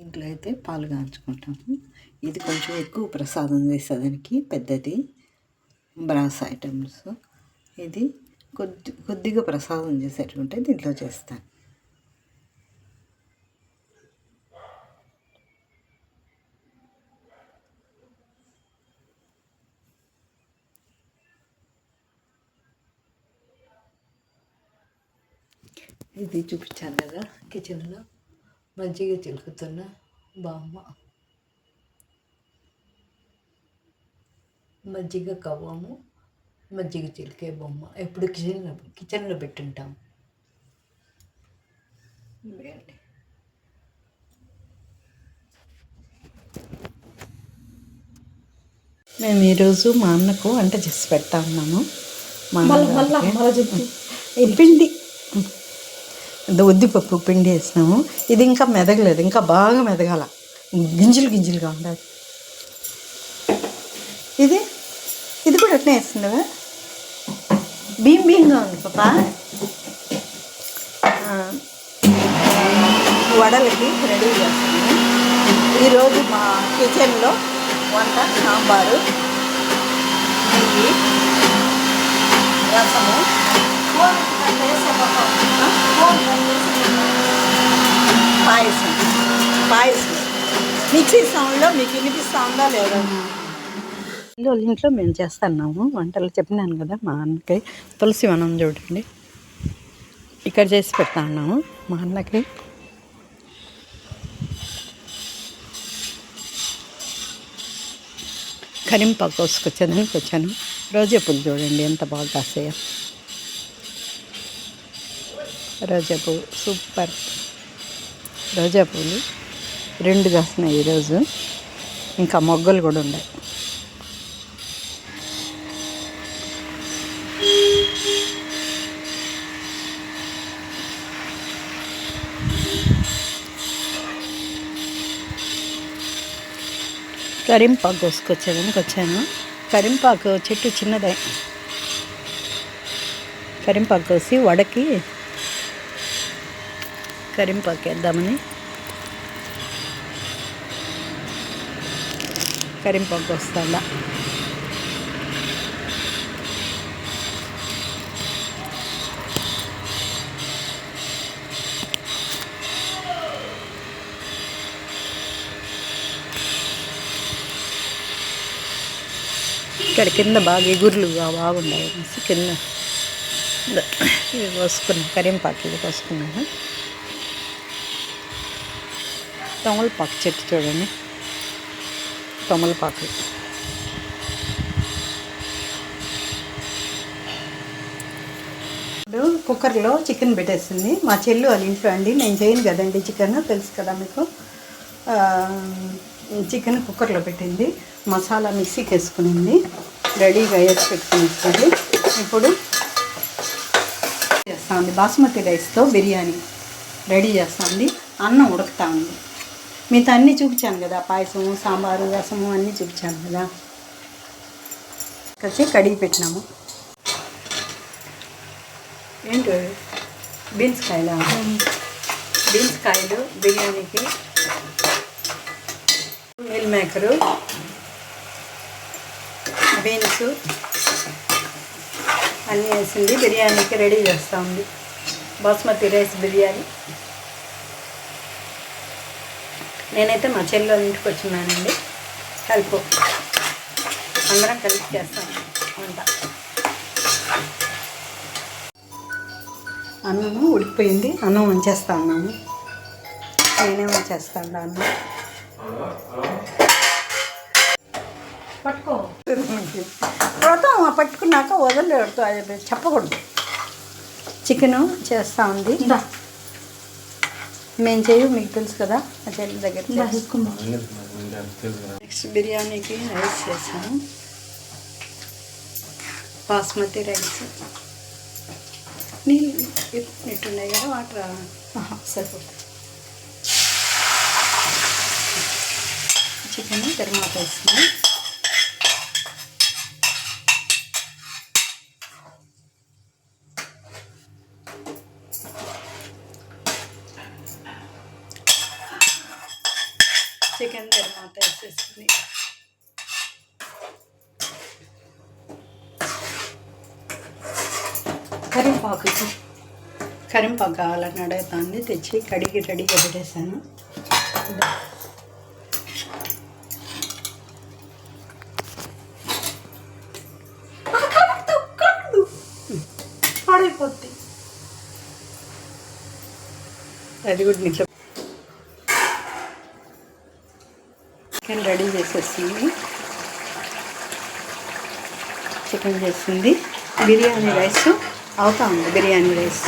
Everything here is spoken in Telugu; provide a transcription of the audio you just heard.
ఇంట్లో అయితే పాలు కాంచుకుంటాము. ఇది కొంచెం ఎక్కువ ప్రసాదం చేసేదానికి పెద్దది బ్రాస్ ఐటమ్స్. ఇది కొద్దిగా ప్రసాదం చేసేటంటే దీంట్లో చేస్తాను. ఇది చూపించాను కదా కిచెన్లో మజ్జిగ చిలుకుతున్న బామ్మ, మజ్జిగ కవ్వము, మజ్జిగ చిలికే బొమ్మ ఎప్పుడు కిచెన్లో పెట్టుంటాం. మేము ఈరోజు మా అన్నకు వంట చేసి పెడతా ఉన్నాము. మా పిండి ఉద్దిపప్పు పిండి వేసినాము. ఇది ఇంకా మెదగలేదు, ఇంకా బాగా మెదగాల, గింజలుగా ఉండాలి. ఇది ఇది కూడా అట్నే వేస్తుండవా? బియ్యంగా ఉంది పాప. వడలకి రెడీ చేస్తాము. ఈరోజు మా కిచెన్లో వంట సాంబారు, నెయ్యి, రసము, పాయసం. మిక్సీ సౌండ్లో మీకు వినిపిస్తూ ఉందా లేదా? ఇంట్లో మేము చేస్తున్నాము వంటలు. చెప్పినాను కదా మా అన్నకి తులసి వనం చూడండి, ఇక్కడ చేసి పెడతా ఉన్నాము మా అన్నకి. కరింపాకు కోసుకొచ్చేదానికి వచ్చాను. రోజా పూలు చూడండి ఎంత బాగా కాసాయో. రోజా పువ్వు సూపర్. రోజా పూలు 2 కాస్తున్నాయి ఈరోజు. ఇంకా మొగ్గలు కూడా ఉన్నాయి. కరింపాకు కోసుకొచ్చేదానికి వచ్చాను. కరింపాకు చెట్టు చిన్నదే. కరింపాకు కోసి వడకి కరింపాకు వేద్దామని కరింపాకు వస్తుందా. ఇక్కడ కింద బాగా ఎగురులుగా బాగున్నాయి అనేసి కింద ఇవి కోసుకున్నాను. కరింపాకు ఇది కోసుకున్నాను. తమలపాకు చెట్టు చూడండి, తమలపాకు. ఇప్పుడు కుక్కర్లో చికెన్ పెట్టేసింది మా చెల్లు వాళ్ళ ఇంట్లో అండి. నేను చేయను కదండి చికెన్, తెలుసు కదా మీకు. చికెన్ కుక్కర్లో పెట్టింది, మసాలా మిక్సీకి వేసుకునింది, రెడీగా వేసి పెట్టుకుని ఇప్పుడు చేస్తా ఉంది. బాస్మతి రైస్తో బిర్యానీ రెడీ చేస్తా ఉంది. అన్నం ఉడుకుతా ఉంది. మీతో అన్నీ చూపించాను కదా, పాయసము, సాంబారు, రసము అన్నీ చూపించాను కదా. కలిసి కడిగి పెట్టినాము. ఏంటో బీన్స్ కాయలు బిర్యానీకి, మిల్ మేకరు, బీన్స్ అన్నీ వేసింది. బిర్యానీకి రెడీ చేస్తూ ఉంది. బాస్మతి రైస్ బిర్యానీ. నేనైతే మా చెల్లెల ఇంటికి వచ్చినానండి. హెల్ప్ అందరం కలిసి చేస్తాం వంట. అన్నము ఉడికిపోయింది, అన్నం వంచేస్తా ఉన్నాము. నేనే వంచేస్తాను అన్నం. పట్టుకో వ్రతం పట్టుకున్నాక వదలలేదు, అది చెప్పకూడదు. చికెను చేస్తూ ఉంది. మేము చేయు, మీకు తెలుసు కదా, మా చెల్లి దగ్గర. నెక్స్ట్ బిర్యానీకి రైస్ చేసాము. బాస్మతి రైస్. నీళ్ళు ఇట్టున్నాయి కదా, వాటర్ సరిపోతుంది. చికెన్ తిరువాత వేస్తున్నాం. చికెన్ తర్వాత వేసేసింది. కరింపాకు కావాలని అడుగుతాంది, తెచ్చి కడిగి రెడీగా పెట్టేశాను. పాడైపోద్ది అది కూడా నీకు. చికెన్ రెడీ చేసేసింది. చికెన్ చేసింది. బిర్యానీ రైస్ అవుతా ఉంది. బిర్యానీ రైస్